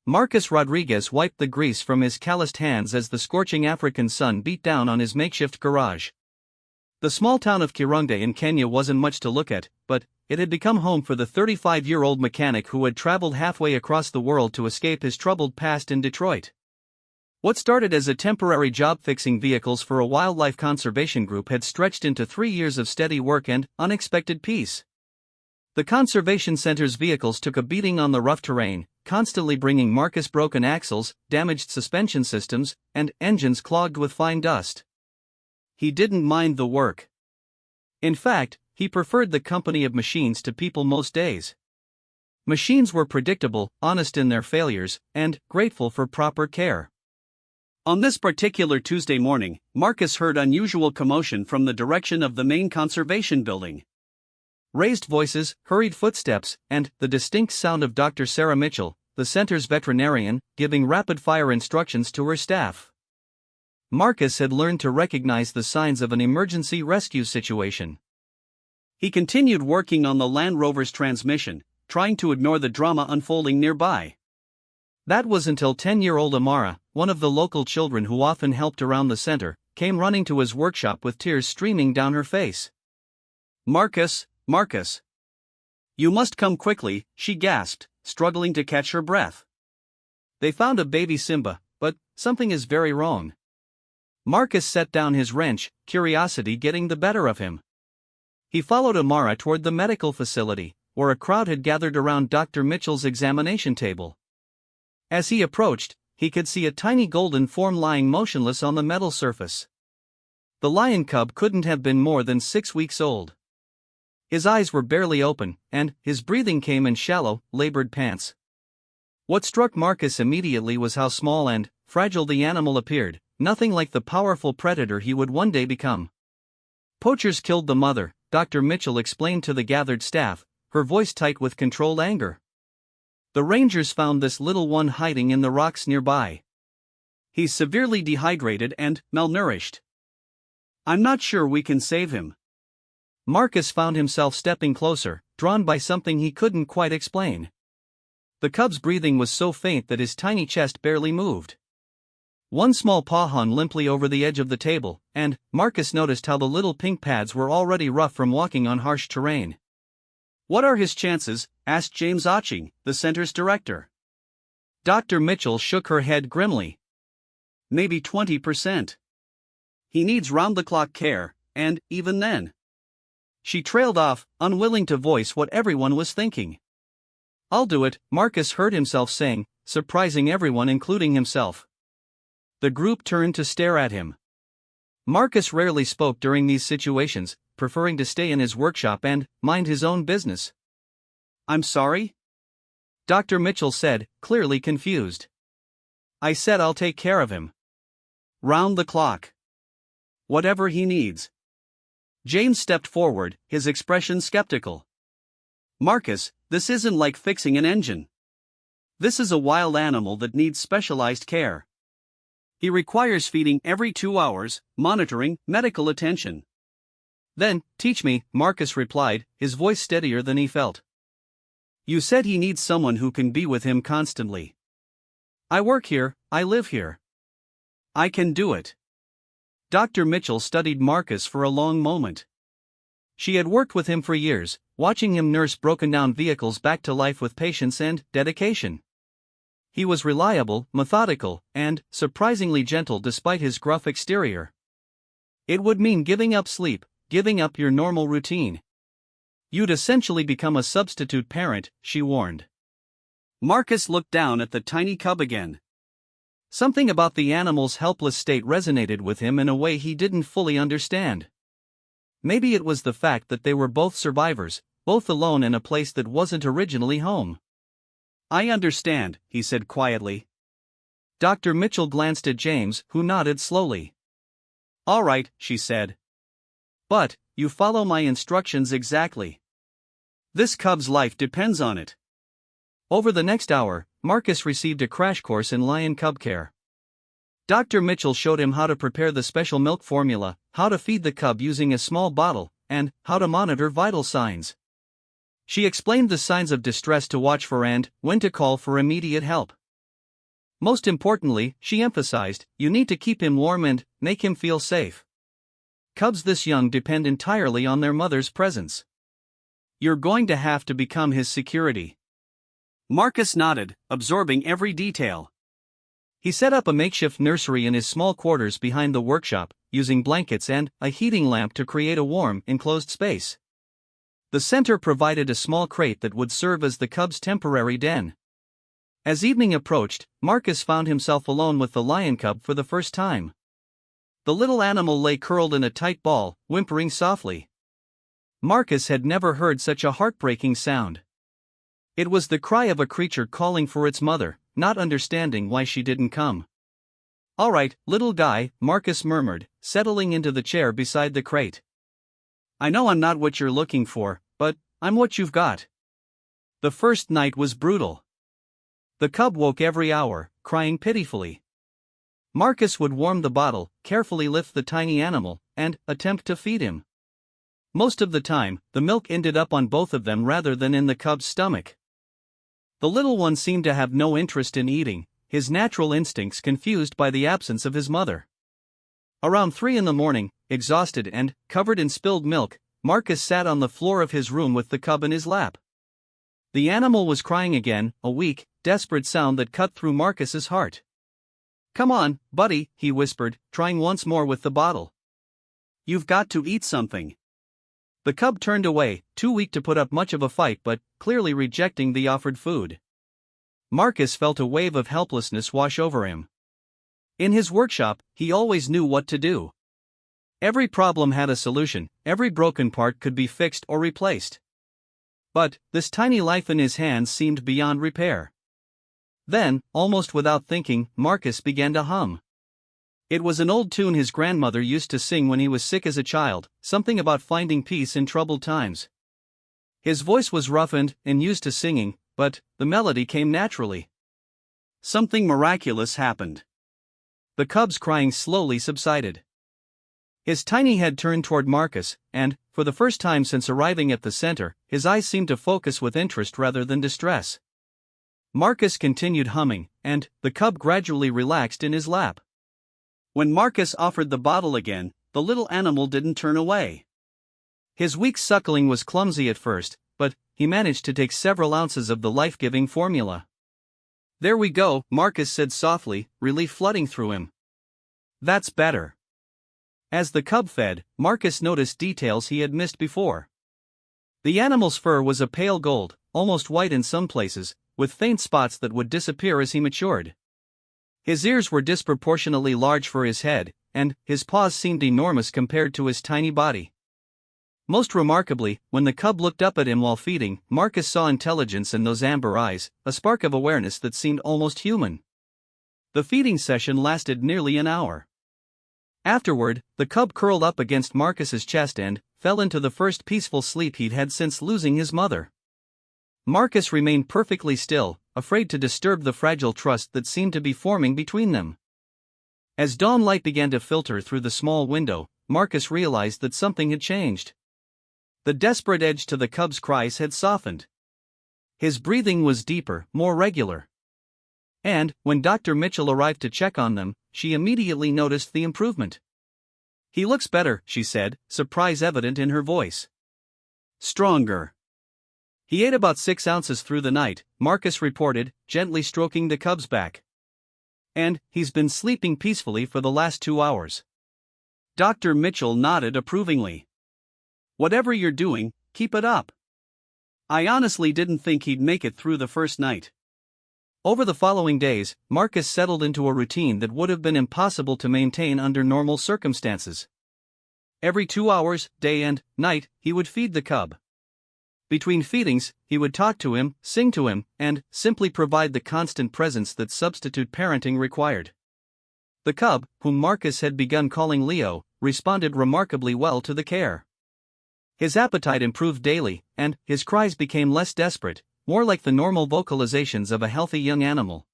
Marcus Rodriguez wiped the grease from his calloused hands as the scorching African sun beat down on his makeshift garage. The small town of Kirunga in Kenya wasn't much to look at, but it had become home for the 35-year-old mechanic who had traveled halfway across the world to escape his troubled past in Detroit. What started as a temporary job fixing vehicles for a wildlife conservation group had stretched into 3 years of steady work and unexpected peace. The conservation center's vehicles took a beating on the rough terrain, constantly bringing Marcus broken axles, damaged suspension systems, and engines clogged with fine dust. He didn't mind the work. In fact, he preferred the company of machines to people most days. Machines were predictable, honest in their failures, and grateful for proper care. On this particular Tuesday morning, Marcus heard unusual commotion from the direction of the main conservation building. Raised voices, hurried footsteps, and the distinct sound of Dr. Sarah Mitchell, the center's veterinarian, giving rapid-fire instructions to her staff. Marcus had learned to recognize the signs of an emergency rescue situation. He continued working on the Land Rover's transmission, trying to ignore the drama unfolding nearby. That was until 10-year-old Amara, one of the local children who often helped around the center, came running to his workshop with tears streaming down her face. "Marcus, Marcus. You must come quickly," she gasped, struggling to catch her breath. "They found a baby Simba, but something is very wrong." Marcus set down his wrench, curiosity getting the better of him. He followed Amara toward the medical facility, where a crowd had gathered around Dr. Mitchell's examination table. As he approached, he could see a tiny golden form lying motionless on the metal surface. The lion cub couldn't have been more than 6 weeks old. His eyes were barely open, and his breathing came in shallow, labored pants. What struck Marcus immediately was how small and fragile the animal appeared, nothing like the powerful predator he would one day become. "Poachers killed the mother," Dr. Mitchell explained to the gathered staff, her voice tight with controlled anger. "The rangers found this little one hiding in the rocks nearby. He's severely dehydrated and malnourished. I'm not sure we can save him." Marcus found himself stepping closer, drawn by something he couldn't quite explain. The cub's breathing was so faint that his tiny chest barely moved. One small paw hung limply over the edge of the table, and Marcus noticed how the little pink pads were already rough from walking on harsh terrain. "What are his chances?" asked James Oching, the center's director. Dr. Mitchell shook her head grimly. "Maybe 20%. He needs round-the-clock care, and even then." She trailed off, unwilling to voice what everyone was thinking. "I'll do it," Marcus heard himself saying, surprising everyone including himself. The group turned to stare at him. Marcus rarely spoke during these situations, preferring to stay in his workshop and mind his own business. "I'm sorry?" Dr. Mitchell said, clearly confused. "I said I'll take care of him. Round the clock. Whatever he needs." James stepped forward, his expression skeptical. "Marcus, this isn't like fixing an engine. This is a wild animal that needs specialized care. He requires feeding every 2 hours, monitoring, medical attention." "Then, teach me," Marcus replied, his voice steadier than he felt. "You said he needs someone who can be with him constantly. I work here, I live here. I can do it." Dr. Mitchell studied Marcus for a long moment. She had worked with him for years, watching him nurse broken-down vehicles back to life with patience and dedication. He was reliable, methodical, and surprisingly gentle despite his gruff exterior. It would mean giving up sleep, giving up your normal routine. You'd essentially become a substitute parent, she warned. Marcus looked down at the tiny cub again. Something about the animal's helpless state resonated with him in a way he didn't fully understand. Maybe it was the fact that they were both survivors, both alone in a place that wasn't originally home. "I understand," he said quietly. Dr. Mitchell glanced at James, who nodded slowly. "All right," she said. "But, you follow my instructions exactly. This cub's life depends on it." Over the next hour, Marcus received a crash course in lion cub care. Dr. Mitchell showed him how to prepare the special milk formula, how to feed the cub using a small bottle, and how to monitor vital signs. She explained the signs of distress to watch for and when to call for immediate help. Most importantly, she emphasized, you need to keep him warm and make him feel safe. Cubs this young depend entirely on their mother's presence. You're going to have to become his security. Marcus nodded, absorbing every detail. He set up a makeshift nursery in his small quarters behind the workshop, using blankets and a heating lamp to create a warm, enclosed space. The center provided a small crate that would serve as the cub's temporary den. As evening approached, Marcus found himself alone with the lion cub for the first time. The little animal lay curled in a tight ball, whimpering softly. Marcus had never heard such a heartbreaking sound. It was the cry of a creature calling for its mother, not understanding why she didn't come. "All right, little guy," Marcus murmured, settling into the chair beside the crate. "I know I'm not what you're looking for, but I'm what you've got." The first night was brutal. The cub woke every hour, crying pitifully. Marcus would warm the bottle, carefully lift the tiny animal, and attempt to feed him. Most of the time, the milk ended up on both of them rather than in the cub's stomach. The little one seemed to have no interest in eating, his natural instincts confused by the absence of his mother. Around 3 a.m, exhausted and covered in spilled milk, Marcus sat on the floor of his room with the cub in his lap. The animal was crying again, a weak, desperate sound that cut through Marcus's heart. "Come on, buddy," he whispered, trying once more with the bottle. "You've got to eat something." The cub turned away, too weak to put up much of a fight but clearly rejecting the offered food. Marcus felt a wave of helplessness wash over him. In his workshop, he always knew what to do. Every problem had a solution, every broken part could be fixed or replaced. But this tiny life in his hands seemed beyond repair. Then, almost without thinking, Marcus began to hum. It was an old tune his grandmother used to sing when he was sick as a child, something about finding peace in troubled times. His voice was roughened and used to singing, but the melody came naturally. Something miraculous happened. The cub's crying slowly subsided. His tiny head turned toward Marcus, and, for the first time since arriving at the center, his eyes seemed to focus with interest rather than distress. Marcus continued humming, and the cub gradually relaxed in his lap. When Marcus offered the bottle again, the little animal didn't turn away. His weak suckling was clumsy at first, but he managed to take several ounces of the life-giving formula. "There we go," Marcus said softly, relief flooding through him. "That's better." As the cub fed, Marcus noticed details he had missed before. The animal's fur was a pale gold, almost white in some places, with faint spots that would disappear as he matured. His ears were disproportionately large for his head, and his paws seemed enormous compared to his tiny body. Most remarkably, when the cub looked up at him while feeding, Marcus saw intelligence in those amber eyes, a spark of awareness that seemed almost human. The feeding session lasted nearly an hour. Afterward, the cub curled up against Marcus's chest and fell into the first peaceful sleep he'd had since losing his mother. Marcus remained perfectly still, afraid to disturb the fragile trust that seemed to be forming between them. As dawn light began to filter through the small window, Marcus realized that something had changed. The desperate edge to the cub's cries had softened. His breathing was deeper, more regular. And, when Dr. Mitchell arrived to check on them, she immediately noticed the improvement. "He looks better," she said, surprise evident in her voice. "Stronger." "He ate about 6 ounces through the night," Marcus reported, gently stroking the cub's back. "And he's been sleeping peacefully for the last 2 hours." Dr. Mitchell nodded approvingly. "Whatever you're doing, keep it up. I honestly didn't think he'd make it through the first night." Over the following days, Marcus settled into a routine that would have been impossible to maintain under normal circumstances. Every 2 hours, day and night, he would feed the cub. Between feedings, he would talk to him, sing to him, and simply provide the constant presence that substitute parenting required. The cub, whom Marcus had begun calling Leo, responded remarkably well to the care. His appetite improved daily, and his cries became less desperate, more like the normal vocalizations of a healthy young animal.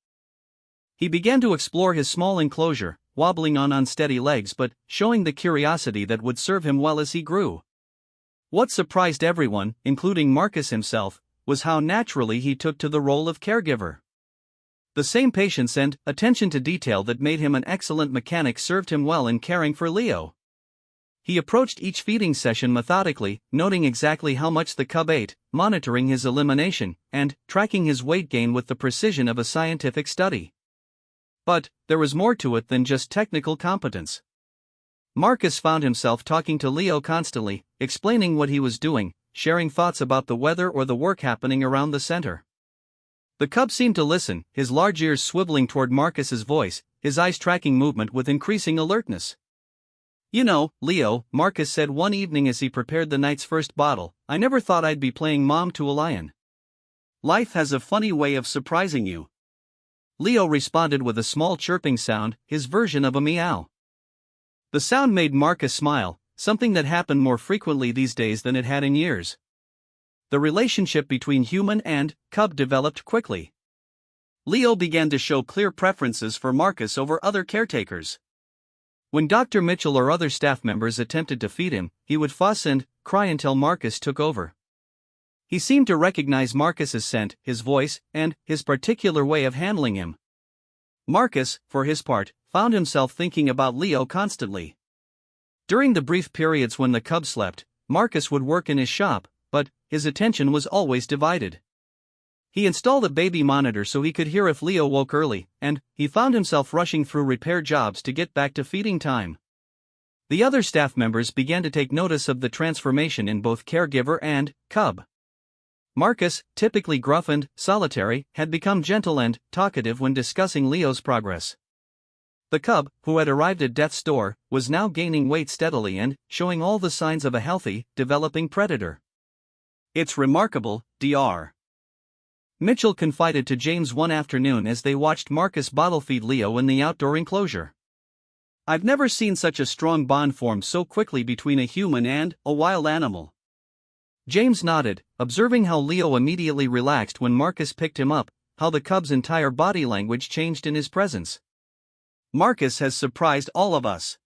He began to explore his small enclosure, wobbling on unsteady legs but showing the curiosity that would serve him well as he grew. What surprised everyone, including Marcus himself, was how naturally he took to the role of caregiver. The same patience and attention to detail that made him an excellent mechanic served him well in caring for Leo. He approached each feeding session methodically, noting exactly how much the cub ate, monitoring his elimination, and tracking his weight gain with the precision of a scientific study. But there was more to it than just technical competence. Marcus found himself talking to Leo constantly, explaining what he was doing, sharing thoughts about the weather or the work happening around the center. The cub seemed to listen, his large ears swiveling toward Marcus's voice, his eyes tracking movement with increasing alertness. "You know, Leo," Marcus said one evening as he prepared the night's first bottle, "I never thought I'd be playing mom to a lion. Life has a funny way of surprising you." Leo responded with a small chirping sound, his version of a meow. The sound made Marcus smile, something that happened more frequently these days than it had in years. The relationship between human and cub developed quickly. Leo began to show clear preferences for Marcus over other caretakers. When Dr. Mitchell or other staff members attempted to feed him, he would fuss and cry until Marcus took over. He seemed to recognize Marcus's scent, his voice, and his particular way of handling him. Marcus, for his part, found himself thinking about Leo constantly. During the brief periods when the cub slept, Marcus would work in his shop, but his attention was always divided. He installed a baby monitor so he could hear if Leo woke early, and he found himself rushing through repair jobs to get back to feeding time. The other staff members began to take notice of the transformation in both caregiver and cub. Marcus, typically gruff and solitary, had become gentle and talkative when discussing Leo's progress. The cub, who had arrived at death's door, was now gaining weight steadily and showing all the signs of a healthy, developing predator. "It's remarkable, Dr. Mitchell confided to James one afternoon as they watched Marcus bottle feed Leo in the outdoor enclosure. "I've never seen such a strong bond form so quickly between a human and a wild animal." James nodded, observing how Leo immediately relaxed when Marcus picked him up, how the cub's entire body language changed in his presence. "Marcus has surprised all of us.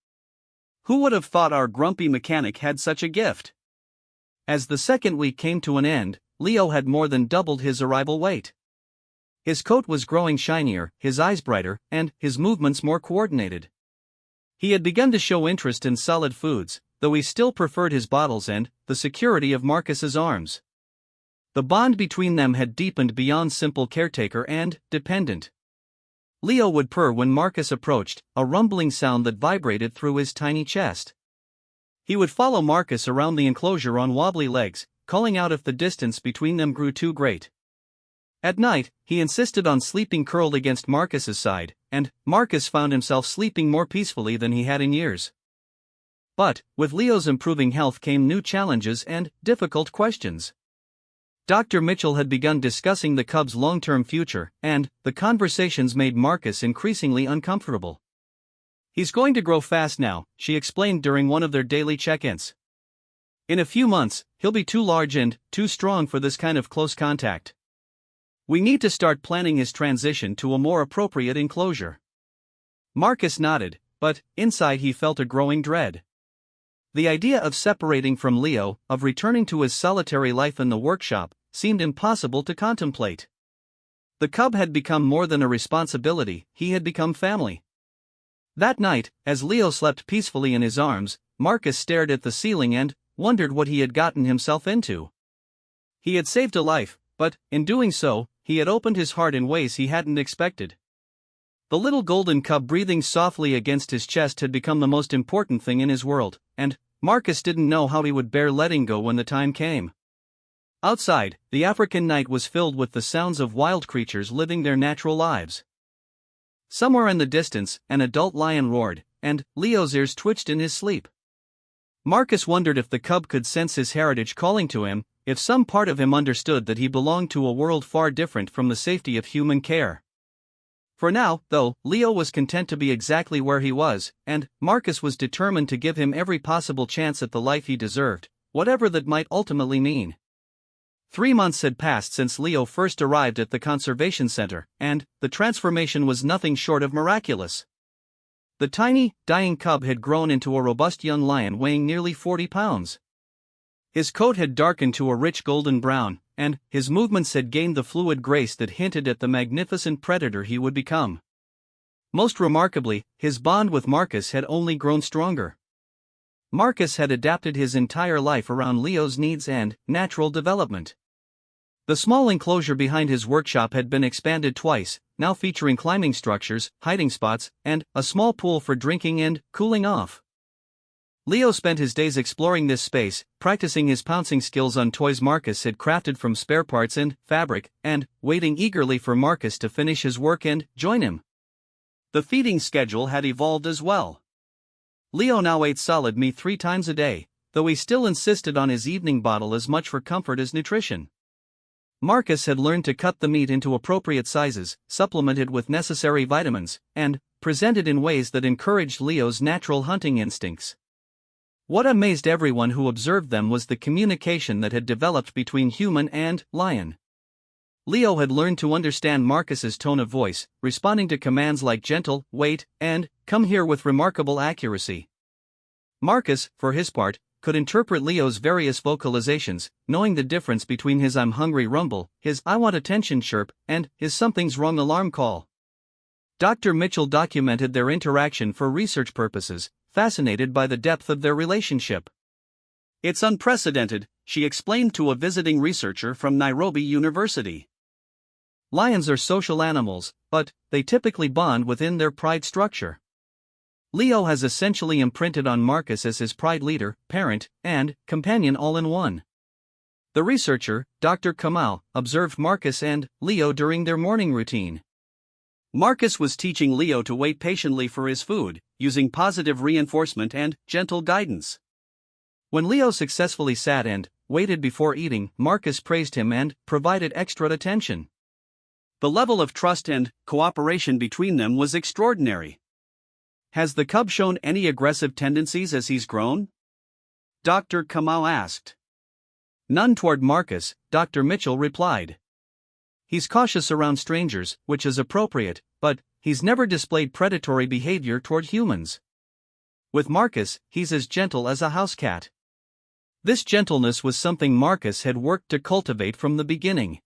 Who would have thought our grumpy mechanic had such a gift?" As the second week came to an end, Leo had more than doubled his arrival weight. His coat was growing shinier, his eyes brighter, and his movements more coordinated. He had begun to show interest in solid foods, though he still preferred his bottles and the security of Marcus's arms. The bond between them had deepened beyond simple caretaker and dependent. Leo would purr when Marcus approached, a rumbling sound that vibrated through his tiny chest. He would follow Marcus around the enclosure on wobbly legs, calling out if the distance between them grew too great. At night, he insisted on sleeping curled against Marcus's side, and Marcus found himself sleeping more peacefully than he had in years. But, with Leo's improving health came new challenges and difficult questions. Dr. Mitchell had begun discussing the cub's long-term future, and the conversations made Marcus increasingly uncomfortable. "He's going to grow fast now," she explained during one of their daily check-ins. "In a few months, he'll be too large and too strong for this kind of close contact. We need to start planning his transition to a more appropriate enclosure." Marcus nodded, but inside he felt a growing dread. The idea of separating from Leo, of returning to his solitary life in the workshop, seemed impossible to contemplate. The cub had become more than a responsibility, he had become family. That night, as Leo slept peacefully in his arms, Marcus stared at the ceiling and wondered what he had gotten himself into. He had saved a life, but, in doing so, he had opened his heart in ways he hadn't expected. The little golden cub breathing softly against his chest had become the most important thing in his world, and Marcus didn't know how he would bear letting go when the time came. Outside, the African night was filled with the sounds of wild creatures living their natural lives. Somewhere in the distance, an adult lion roared, and Leo's ears twitched in his sleep. Marcus wondered if the cub could sense his heritage calling to him, if some part of him understood that he belonged to a world far different from the safety of human care. For now, though, Leo was content to be exactly where he was, and Marcus was determined to give him every possible chance at the life he deserved, whatever that might ultimately mean. 3 months had passed since Leo first arrived at the conservation center, and the transformation was nothing short of miraculous. The tiny, dying cub had grown into a robust young lion weighing nearly 40 pounds. His coat had darkened to a rich golden brown, and his movements had gained the fluid grace that hinted at the magnificent predator he would become. Most remarkably, his bond with Marcus had only grown stronger. Marcus had adapted his entire life around Leo's needs and natural development. The small enclosure behind his workshop had been expanded twice, now featuring climbing structures, hiding spots, and a small pool for drinking and cooling off. Leo spent his days exploring this space, practicing his pouncing skills on toys Marcus had crafted from spare parts and fabric, and waiting eagerly for Marcus to finish his work and join him. The feeding schedule had evolved as well. Leo now ate solid meat 3 times a day, though he still insisted on his evening bottle as much for comfort as nutrition. Marcus had learned to cut the meat into appropriate sizes, supplemented with necessary vitamins, and presented in ways that encouraged Leo's natural hunting instincts. What amazed everyone who observed them was the communication that had developed between human and lion. Leo had learned to understand Marcus's tone of voice, responding to commands like gentle, wait, and come here with remarkable accuracy. Marcus, for his part, could interpret Leo's various vocalizations, knowing the difference between his I'm hungry rumble, his I want attention chirp, and his something's wrong alarm call. Dr. Mitchell documented their interaction for research purposes, fascinated by the depth of their relationship. It's unprecedented, she explained to a visiting researcher from Nairobi University. Lions are social animals, but they typically bond within their pride structure. Leo has essentially imprinted on Marcus as his pride leader, parent, and companion all in one. The researcher, Dr. Kamau, observed Marcus and Leo during their morning routine. Marcus was teaching Leo to wait patiently for his food, using positive reinforcement and gentle guidance. When Leo successfully sat and waited before eating, Marcus praised him and provided extra attention. The level of trust and cooperation between them was extraordinary. Has the cub shown any aggressive tendencies as he's grown? Dr. Kamau asked. None toward Marcus, Dr. Mitchell replied. He's cautious around strangers, which is appropriate, but he's never displayed predatory behavior toward humans. With Marcus, he's as gentle as a house cat. This gentleness was something Marcus had worked to cultivate from the beginning.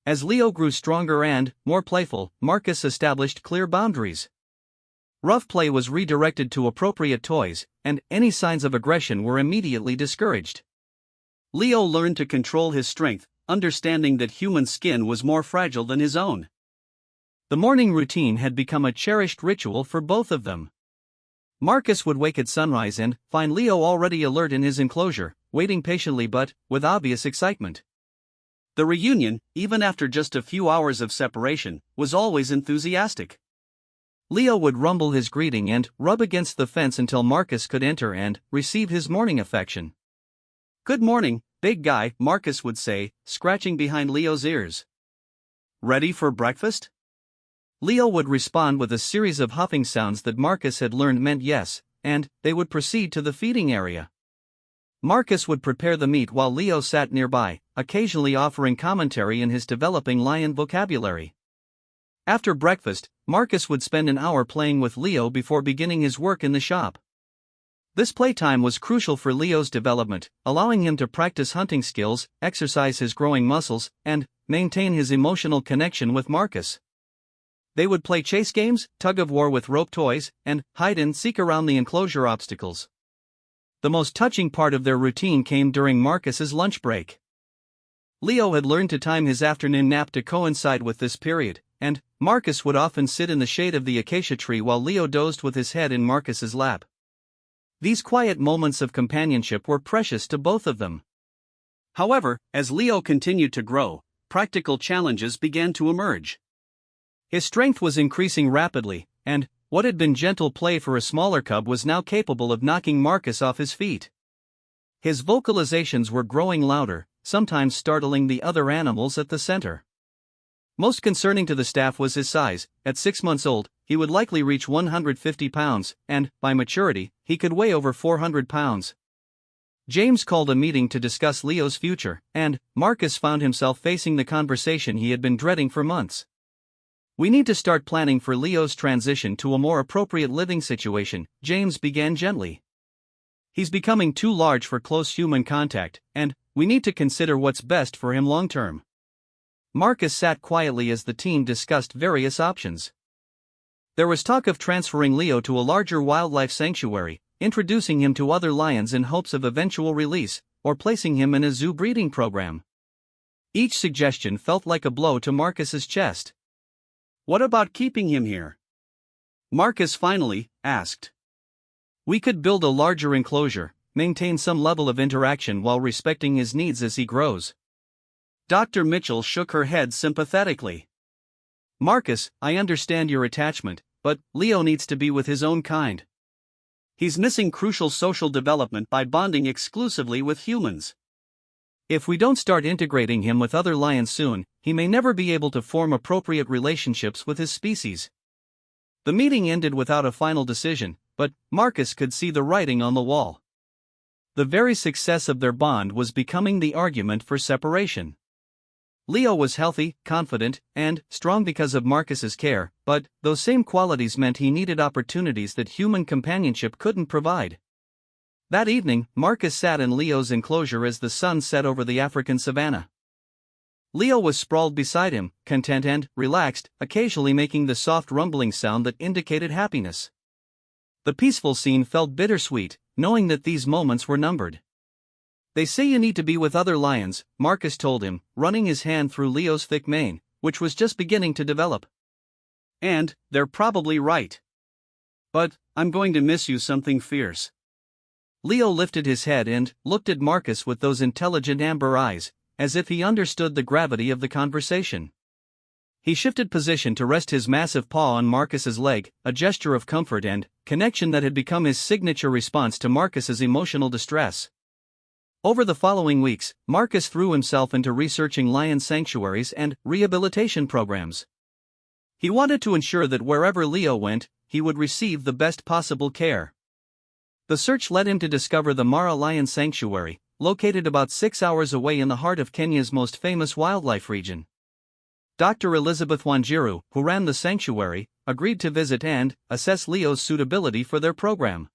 As Leo grew stronger and more playful, Marcus established clear boundaries. Rough play was redirected to appropriate toys, and any signs of aggression were immediately discouraged. Leo learned to control his strength, understanding that human skin was more fragile than his own. The morning routine had become a cherished ritual for both of them. Marcus would wake at sunrise and find Leo already alert in his enclosure, waiting patiently but with obvious excitement. The reunion, even after just a few hours of separation, was always enthusiastic. Leo would rumble his greeting and rub against the fence until Marcus could enter and receive his morning affection. Good morning, big guy, Marcus would say, scratching behind Leo's ears. Ready for breakfast? Leo would respond with a series of huffing sounds that Marcus had learned meant yes, and they would proceed to the feeding area. Marcus would prepare the meat while Leo sat nearby, occasionally offering commentary in his developing lion vocabulary. After breakfast, Marcus would spend an hour playing with Leo before beginning his work in the shop. This playtime was crucial for Leo's development, allowing him to practice hunting skills, exercise his growing muscles, and maintain his emotional connection with Marcus. They would play chase games, tug-of-war with rope toys, and hide-and-seek around the enclosure obstacles. The most touching part of their routine came during Marcus's lunch break. Leo had learned to time his afternoon nap to coincide with this period, and Marcus would often sit in the shade of the acacia tree while Leo dozed with his head in Marcus's lap. These quiet moments of companionship were precious to both of them. However, as Leo continued to grow, practical challenges began to emerge. His strength was increasing rapidly, and what had been gentle play for a smaller cub was now capable of knocking Marcus off his feet. His vocalizations were growing louder, sometimes startling the other animals at the center. Most concerning to the staff was his size. At 6 months old, he would likely reach 150 pounds, and, by maturity, he could weigh over 400 pounds. James called a meeting to discuss Leo's future, and Marcus found himself facing the conversation he had been dreading for months. We need to start planning for Leo's transition to a more appropriate living situation, James began gently. He's becoming too large for close human contact, and we need to consider what's best for him long term. Marcus sat quietly as the team discussed various options. There was talk of transferring Leo to a larger wildlife sanctuary, introducing him to other lions in hopes of eventual release, or placing him in a zoo breeding program. Each suggestion felt like a blow to Marcus's chest. What about keeping him here? Marcus finally asked. We could build a larger enclosure, maintain some level of interaction while respecting his needs as he grows. Dr. Mitchell shook her head sympathetically. Marcus, I understand your attachment, but Leo needs to be with his own kind. He's missing crucial social development by bonding exclusively with humans. If we don't start integrating him with other lions soon, he may never be able to form appropriate relationships with his species. The meeting ended without a final decision, but Marcus could see the writing on the wall. The very success of their bond was becoming the argument for separation. Leo was healthy, confident, and strong because of Marcus's care, but those same qualities meant he needed opportunities that human companionship couldn't provide. That evening, Marcus sat in Leo's enclosure as the sun set over the African savanna. Leo was sprawled beside him, content and relaxed, occasionally making the soft rumbling sound that indicated happiness. The peaceful scene felt bittersweet, knowing that these moments were numbered. They say you need to be with other lions, Marcus told him, running his hand through Leo's thick mane, which was just beginning to develop. And they're probably right. But I'm going to miss you something fierce. Leo lifted his head and looked at Marcus with those intelligent amber eyes, as if he understood the gravity of the conversation. He shifted position to rest his massive paw on Marcus's leg, a gesture of comfort and connection that had become his signature response to Marcus's emotional distress. Over the following weeks, Marcus threw himself into researching lion sanctuaries and rehabilitation programs. He wanted to ensure that wherever Leo went, he would receive the best possible care. The search led him to discover the Mara Lion Sanctuary, located about 6 hours away in the heart of Kenya's most famous wildlife region. Dr. Elizabeth Wanjiru, who ran the sanctuary, agreed to visit and assess Leo's suitability for their program.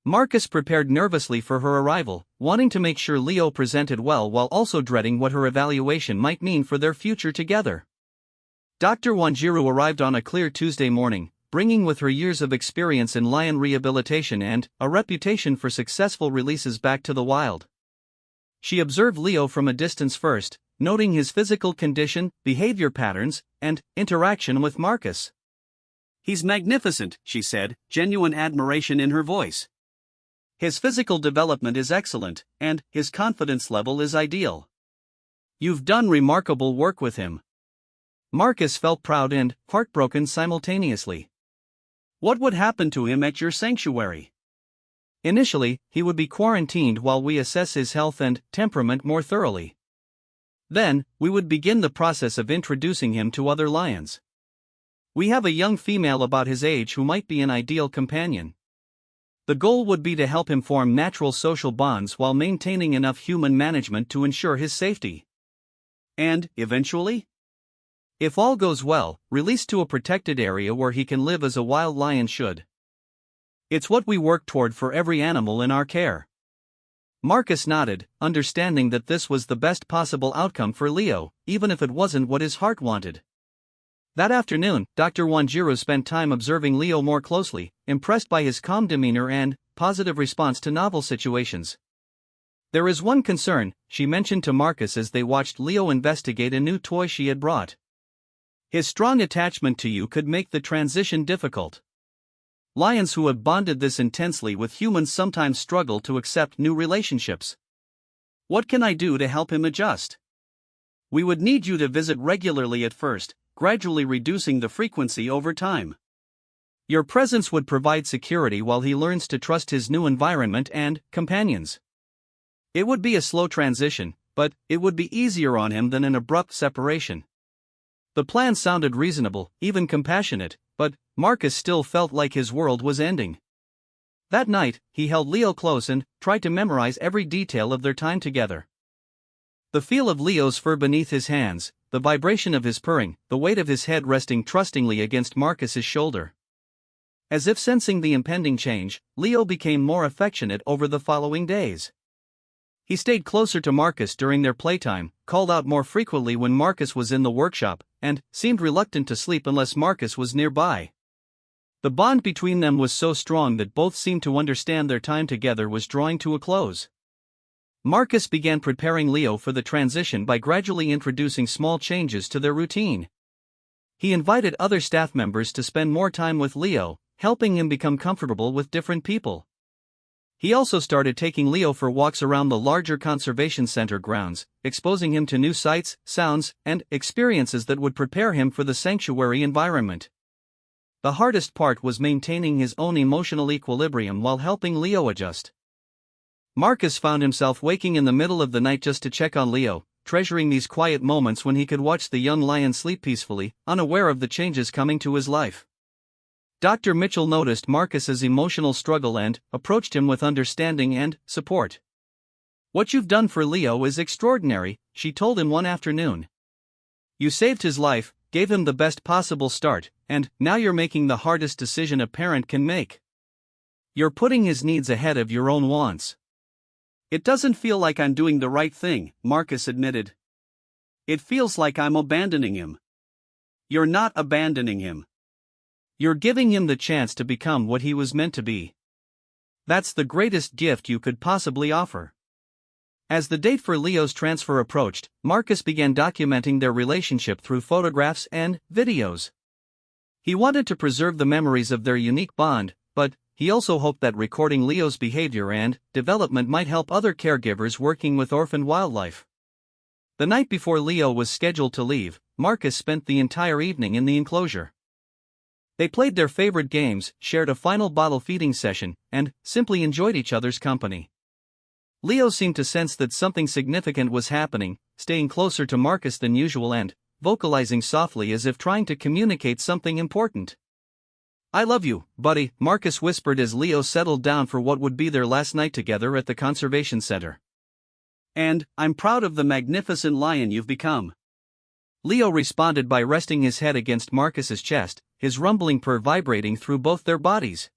Marcus prepared nervously for her arrival, wanting to make sure Leo presented well while also dreading what her evaluation might mean for their future together. Dr. Wanjiru arrived on a clear Tuesday morning, bringing with her years of experience in lion rehabilitation and a reputation for successful releases back to the wild. She observed Leo from a distance first, noting his physical condition, behavior patterns, and interaction with Marcus. He's magnificent, she said, genuine admiration in her voice. His physical development is excellent, and his confidence level is ideal. You've done remarkable work with him. Marcus felt proud and heartbroken simultaneously. What would happen to him at your sanctuary? Initially, he would be quarantined while we assess his health and temperament more thoroughly. Then, we would begin the process of introducing him to other lions. We have a young female about his age who might be an ideal companion. The goal would be to help him form natural social bonds while maintaining enough human management to ensure his safety. And, eventually? If all goes well, released to a protected area where he can live as a wild lion should. It's what we work toward for every animal in our care. Marcus nodded, understanding that this was the best possible outcome for Leo, even if it wasn't what his heart wanted. That afternoon, Dr. Wanjiru spent time observing Leo more closely, impressed by his calm demeanor and positive response to novel situations. There is one concern, she mentioned to Marcus as they watched Leo investigate a new toy she had brought. His strong attachment to you could make the transition difficult. Lions who have bonded this intensely with humans sometimes struggle to accept new relationships. What can I do to help him adjust? We would need you to visit regularly at first, gradually reducing the frequency over time. Your presence would provide security while he learns to trust his new environment and companions. It would be a slow transition, but it would be easier on him than an abrupt separation. The plan sounded reasonable, even compassionate, but Marcus still felt like his world was ending. That night, he held Leo close and tried to memorize every detail of their time together. The feel of Leo's fur beneath his hands, the vibration of his purring, the weight of his head resting trustingly against Marcus's shoulder. As if sensing the impending change, Leo became more affectionate over the following days. He stayed closer to Marcus during their playtime, called out more frequently when Marcus was in the workshop, and seemed reluctant to sleep unless Marcus was nearby. The bond between them was so strong that both seemed to understand their time together was drawing to a close. Marcus began preparing Leo for the transition by gradually introducing small changes to their routine. He invited other staff members to spend more time with Leo, helping him become comfortable with different people. He also started taking Leo for walks around the larger conservation center grounds, exposing him to new sights, sounds, and experiences that would prepare him for the sanctuary environment. The hardest part was maintaining his own emotional equilibrium while helping Leo adjust. Marcus found himself waking in the middle of the night just to check on Leo, treasuring these quiet moments when he could watch the young lion sleep peacefully, unaware of the changes coming to his life. Dr. Mitchell noticed Marcus's emotional struggle and approached him with understanding and support. "What you've done for Leo is extraordinary," she told him one afternoon. "You saved his life, gave him the best possible start, and now you're making the hardest decision a parent can make. You're putting his needs ahead of your own wants." "It doesn't feel like I'm doing the right thing," Marcus admitted. "It feels like I'm abandoning him." "You're not abandoning him. You're giving him the chance to become what he was meant to be. That's the greatest gift you could possibly offer." As the date for Leo's transfer approached, Marcus began documenting their relationship through photographs and videos. He wanted to preserve the memories of their unique bond, but he also hoped that recording Leo's behavior and development might help other caregivers working with orphaned wildlife. The night before Leo was scheduled to leave, Marcus spent the entire evening in the enclosure. They played their favorite games, shared a final bottle feeding session, and simply enjoyed each other's company. Leo seemed to sense that something significant was happening, staying closer to Marcus than usual and vocalizing softly as if trying to communicate something important. "I love you, buddy," Marcus whispered as Leo settled down for what would be their last night together at the conservation center. "And I'm proud of the magnificent lion you've become." Leo responded by resting his head against Marcus's chest, his rumbling purr vibrating through both their bodies.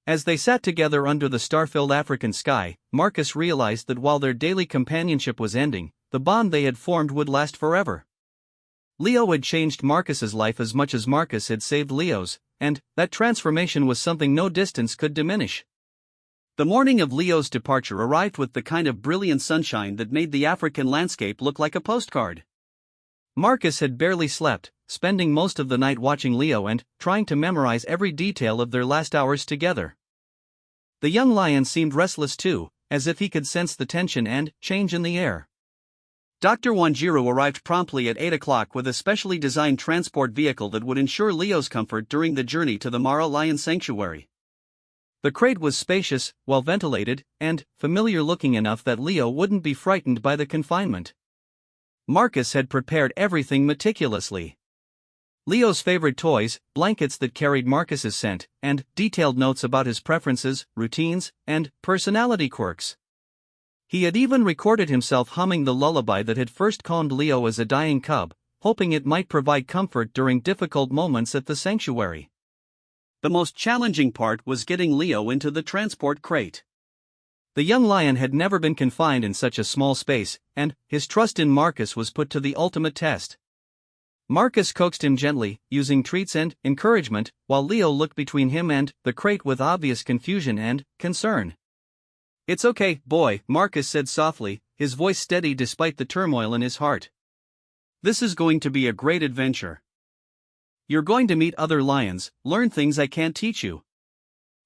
As they sat together under the star-filled African sky, Marcus realized that while their daily companionship was ending, the bond they had formed would last forever. Leo had changed Marcus's life as much as Marcus had saved Leo's, and that transformation was something no distance could diminish. The morning of Leo's departure arrived with the kind of brilliant sunshine that made the African landscape look like a postcard. Marcus had barely slept, spending most of the night watching Leo and trying to memorize every detail of their last hours together. The young lion seemed restless too, as if he could sense the tension and change in the air. Dr. Wanjiru arrived promptly at 8 o'clock with a specially designed transport vehicle that would ensure Leo's comfort during the journey to the Mara Lion Sanctuary. The crate was spacious, well-ventilated, and familiar-looking enough that Leo wouldn't be frightened by the confinement. Marcus had prepared everything meticulously. Leo's favorite toys, blankets that carried Marcus's scent, and detailed notes about his preferences, routines, and personality quirks. He had even recorded himself humming the lullaby that had first calmed Leo as a dying cub, hoping it might provide comfort during difficult moments at the sanctuary. The most challenging part was getting Leo into the transport crate. The young lion had never been confined in such a small space, and his trust in Marcus was put to the ultimate test. Marcus coaxed him gently, using treats and encouragement, while Leo looked between him and the crate with obvious confusion and concern. "It's okay, boy," Marcus said softly, his voice steady despite the turmoil in his heart. "This is going to be a great adventure. You're going to meet other lions, learn things I can't teach you."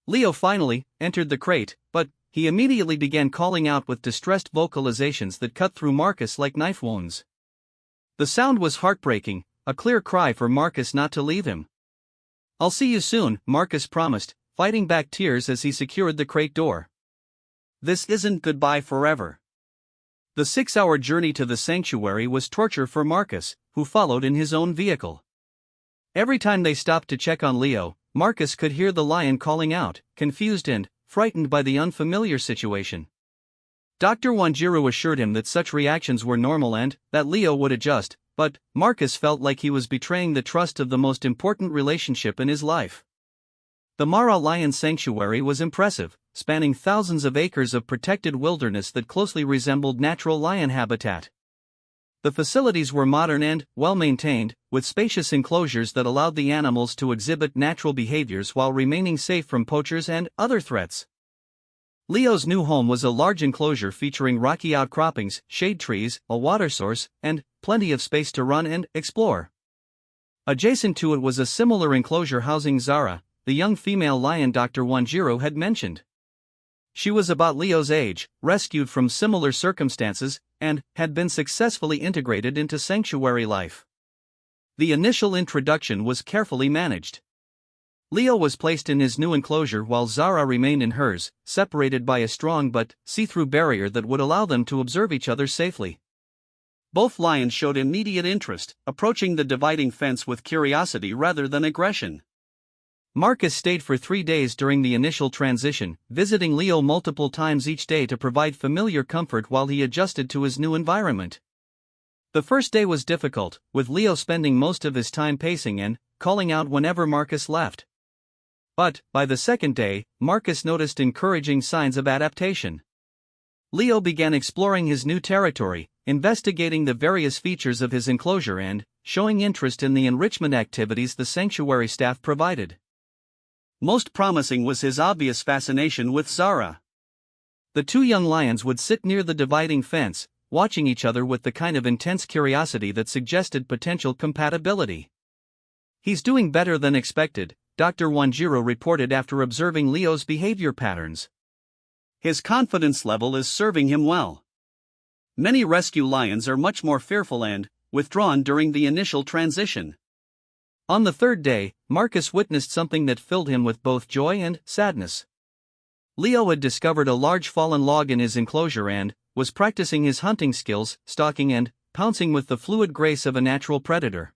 Leo finally entered the crate, but he immediately began calling out with distressed vocalizations that cut through Marcus like knife wounds. The sound was heartbreaking, a clear cry for Marcus not to leave him. "I'll see you soon," Marcus promised, fighting back tears as he secured the crate door. This isn't goodbye forever. The 6-hour journey to the sanctuary was torture for Marcus, who followed in his own vehicle. Every time they stopped to check on Leo, Marcus could hear the lion calling out, confused and frightened by the unfamiliar situation. Dr. Wanjiru assured him that such reactions were normal and that Leo would adjust, but Marcus felt like he was betraying the trust of the most important relationship in his life. The Mara Lion Sanctuary was impressive, spanning thousands of acres of protected wilderness that closely resembled natural lion habitat. The facilities were modern and well-maintained, with spacious enclosures that allowed the animals to exhibit natural behaviors while remaining safe from poachers and other threats. Leo's new home was a large enclosure featuring rocky outcroppings, shade trees, a water source, and plenty of space to run and explore. Adjacent to it was a similar enclosure housing Zara, the young female lion Dr. Wanjiro had mentioned. She was about Leo's age, rescued from similar circumstances, and had been successfully integrated into sanctuary life. The initial introduction was carefully managed. Leo was placed in his new enclosure while Zara remained in hers, separated by a strong but see-through barrier that would allow them to observe each other safely. Both lions showed immediate interest, approaching the dividing fence with curiosity rather than aggression. Marcus stayed for 3 days during the initial transition, visiting Leo multiple times each day to provide familiar comfort while he adjusted to his new environment. The first day was difficult, with Leo spending most of his time pacing and calling out whenever Marcus left. But, by the second day, Marcus noticed encouraging signs of adaptation. Leo began exploring his new territory, investigating the various features of his enclosure and showing interest in the enrichment activities the sanctuary staff provided. Most promising was his obvious fascination with Zara. The two young lions would sit near the dividing fence, watching each other with the kind of intense curiosity that suggested potential compatibility. "He's doing better than expected," Dr. Wanjiro reported after observing Leo's behavior patterns. "His confidence level is serving him well." Many rescue lions are much more fearful and withdrawn during the initial transition. On the third day, Marcus witnessed something that filled him with both joy and sadness. Leo had discovered a large fallen log in his enclosure and was practicing his hunting skills, stalking and pouncing with the fluid grace of a natural predator.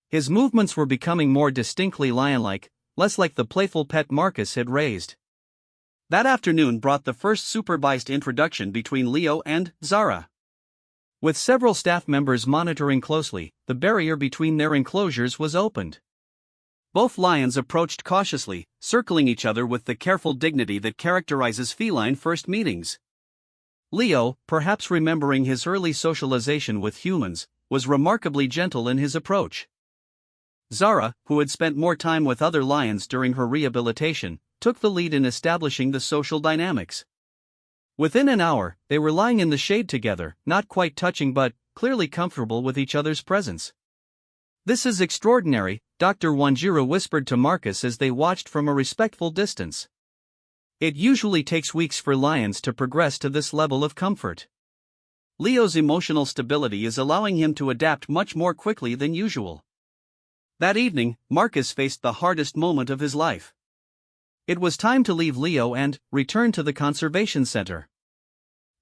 His movements were becoming more distinctly lion-like, less like the playful pet Marcus had raised. That afternoon brought the first supervised introduction between Leo and Zara. With several staff members monitoring closely, the barrier between their enclosures was opened. Both lions approached cautiously, circling each other with the careful dignity that characterizes feline first meetings. Leo, perhaps remembering his early socialization with humans, was remarkably gentle in his approach. Zara, who had spent more time with other lions during her rehabilitation, took the lead in establishing the social dynamics. Within an hour, they were lying in the shade together, not quite touching but clearly comfortable with each other's presence. "This is extraordinary," Dr. Wanjiro whispered to Marcus as they watched from a respectful distance. "It usually takes weeks for lions to progress to this level of comfort. Leo's emotional stability is allowing him to adapt much more quickly than usual." That evening, Marcus faced the hardest moment of his life. It was time to leave Leo and return to the conservation center.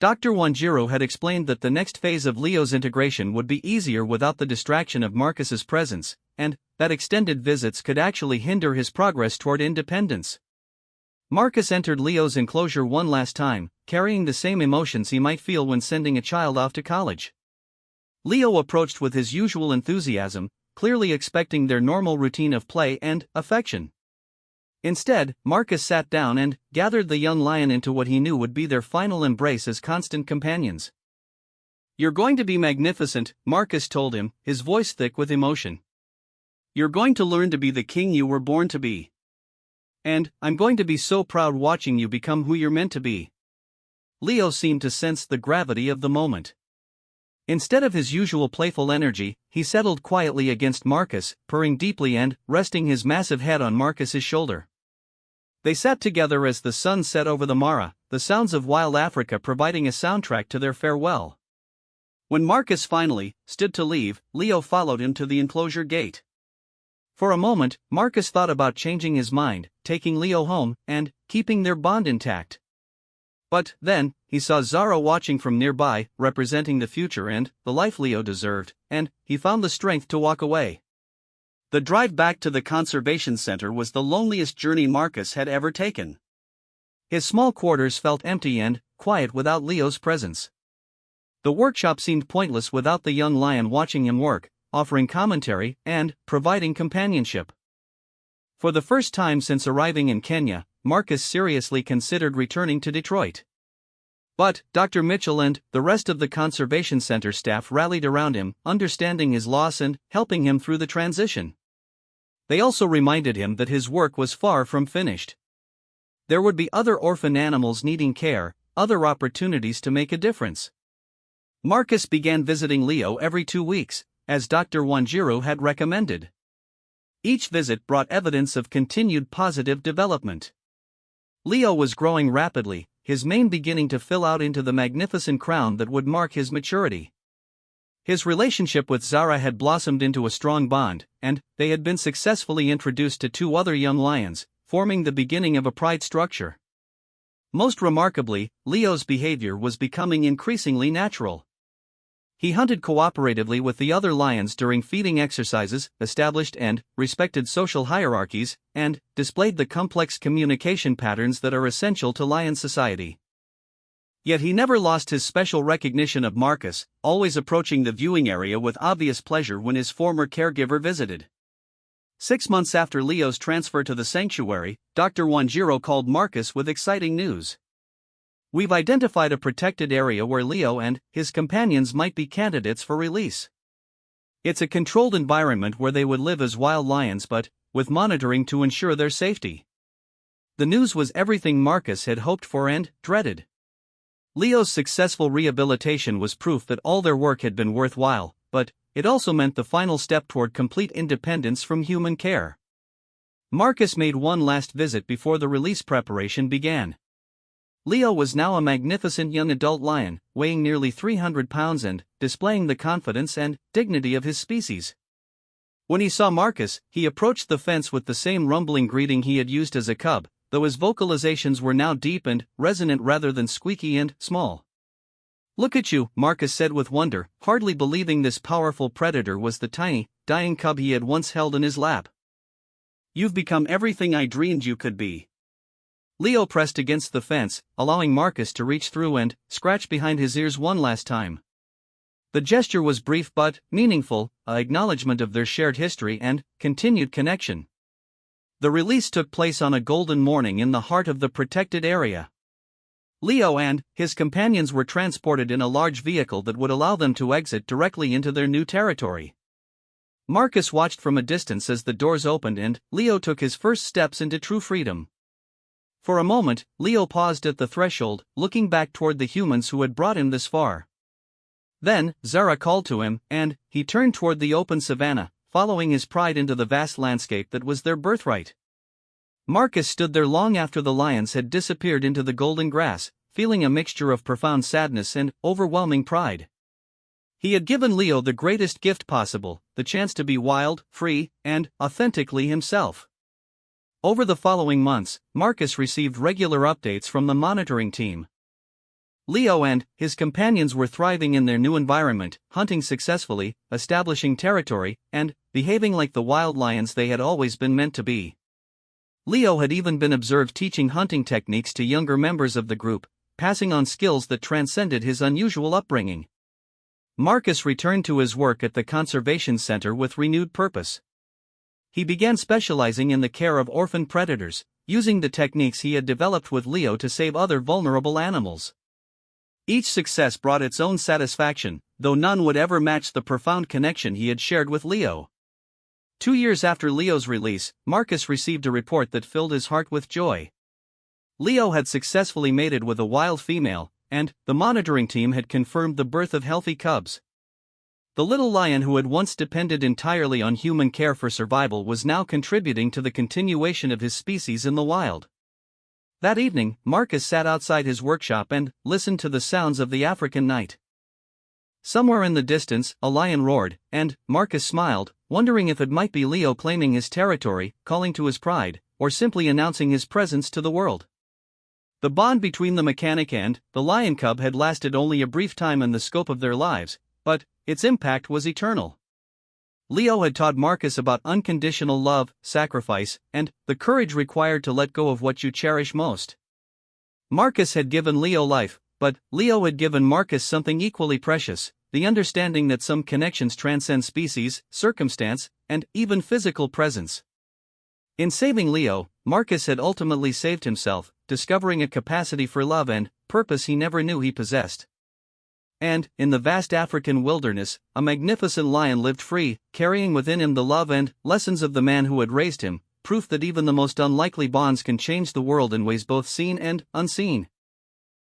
Dr. Wanjiro had explained that the next phase of Leo's integration would be easier without the distraction of Marcus's presence, and that extended visits could actually hinder his progress toward independence. Marcus entered Leo's enclosure one last time, carrying the same emotions he might feel when sending a child off to college. Leo approached with his usual enthusiasm, clearly expecting their normal routine of play and affection. Instead, Marcus sat down and gathered the young lion into what he knew would be their final embrace as constant companions. "You're going to be magnificent," Marcus told him, his voice thick with emotion. "You're going to learn to be the king you were born to be. And I'm going to be so proud watching you become who you're meant to be." Leo seemed to sense the gravity of the moment. Instead of his usual playful energy, he settled quietly against Marcus, purring deeply and resting his massive head on Marcus's shoulder. They sat together as the sun set over the Mara, the sounds of wild Africa providing a soundtrack to their farewell. When Marcus finally stood to leave, Leo followed him to the enclosure gate. For a moment, Marcus thought about changing his mind, taking Leo home, and keeping their bond intact. But then, he saw Zara watching from nearby, representing the future and the life Leo deserved, and he found the strength to walk away. The drive back to the conservation center was the loneliest journey Marcus had ever taken. His small quarters felt empty and quiet without Leo's presence. The workshop seemed pointless without the young lion watching him work, offering commentary and providing companionship. For the first time since arriving in Kenya, Marcus seriously considered returning to Detroit. But Dr. Mitchell and the rest of the Conservation Center staff rallied around him, understanding his loss and helping him through the transition. They also reminded him that his work was far from finished. There would be other orphan animals needing care, other opportunities to make a difference. Marcus began visiting Leo every 2 weeks, as Dr. Wanjiru had recommended. Each visit brought evidence of continued positive development. Leo was growing rapidly, his mane beginning to fill out into the magnificent crown that would mark his maturity. His relationship with Zara had blossomed into a strong bond, and they had been successfully introduced to 2 other young lions, forming the beginning of a pride structure. Most remarkably, Leo's behavior was becoming increasingly natural. He hunted cooperatively with the other lions during feeding exercises, established and respected social hierarchies, and displayed the complex communication patterns that are essential to lion society. Yet he never lost his special recognition of Marcus, always approaching the viewing area with obvious pleasure when his former caregiver visited. 6 months after Leo's transfer to the sanctuary, Dr. Wanjiru called Marcus with exciting news. "We've identified a protected area where Leo and his companions might be candidates for release. It's a controlled environment where they would live as wild lions, but with monitoring to ensure their safety." The news was everything Marcus had hoped for and dreaded. Leo's successful rehabilitation was proof that all their work had been worthwhile, but it also meant the final step toward complete independence from human care. Marcus made one last visit before the release preparation began. Leo was now a magnificent young adult lion, weighing nearly 300 pounds and displaying the confidence and dignity of his species. When he saw Marcus, he approached the fence with the same rumbling greeting he had used as a cub, though his vocalizations were now deep and resonant rather than squeaky and small. "Look at you," Marcus said with wonder, hardly believing this powerful predator was the tiny, dying cub he had once held in his lap. "You've become everything I dreamed you could be." Leo pressed against the fence, allowing Marcus to reach through and scratch behind his ears one last time. The gesture was brief but meaningful, an acknowledgement of their shared history and continued connection. The release took place on a golden morning in the heart of the protected area. Leo and his companions were transported in a large vehicle that would allow them to exit directly into their new territory. Marcus watched from a distance as the doors opened and Leo took his first steps into true freedom. For a moment, Leo paused at the threshold, looking back toward the humans who had brought him this far. Then, Zara called to him, and he turned toward the open savanna, following his pride into the vast landscape that was their birthright. Marcus stood there long after the lions had disappeared into the golden grass, feeling a mixture of profound sadness and overwhelming pride. He had given Leo the greatest gift possible, the chance to be wild, free, and authentically himself. Over the following months, Marcus received regular updates from the monitoring team. Leo and his companions were thriving in their new environment, hunting successfully, establishing territory, and behaving like the wild lions they had always been meant to be. Leo had even been observed teaching hunting techniques to younger members of the group, passing on skills that transcended his unusual upbringing. Marcus returned to his work at the Conservation Center with renewed purpose. He began specializing in the care of orphan predators, using the techniques he had developed with Leo to save other vulnerable animals. Each success brought its own satisfaction, though none would ever match the profound connection he had shared with Leo. 2 years after Leo's release, Marcus received a report that filled his heart with joy. Leo had successfully mated with a wild female, and the monitoring team had confirmed the birth of healthy cubs. The little lion who had once depended entirely on human care for survival was now contributing to the continuation of his species in the wild. That evening, Marcus sat outside his workshop and listened to the sounds of the African night. Somewhere in the distance, a lion roared, and Marcus smiled, wondering if it might be Leo claiming his territory, calling to his pride, or simply announcing his presence to the world. The bond between the mechanic and the lion cub had lasted only a brief time in the scope of their lives, but its impact was eternal. Leo had taught Marcus about unconditional love, sacrifice, and the courage required to let go of what you cherish most. Marcus had given Leo life, but Leo had given Marcus something equally precious, the understanding that some connections transcend species, circumstance, and even physical presence. In saving Leo, Marcus had ultimately saved himself, discovering a capacity for love and purpose he never knew he possessed. And, in the vast African wilderness, a magnificent lion lived free, carrying within him the love and lessons of the man who had raised him, proof that even the most unlikely bonds can change the world in ways both seen and unseen.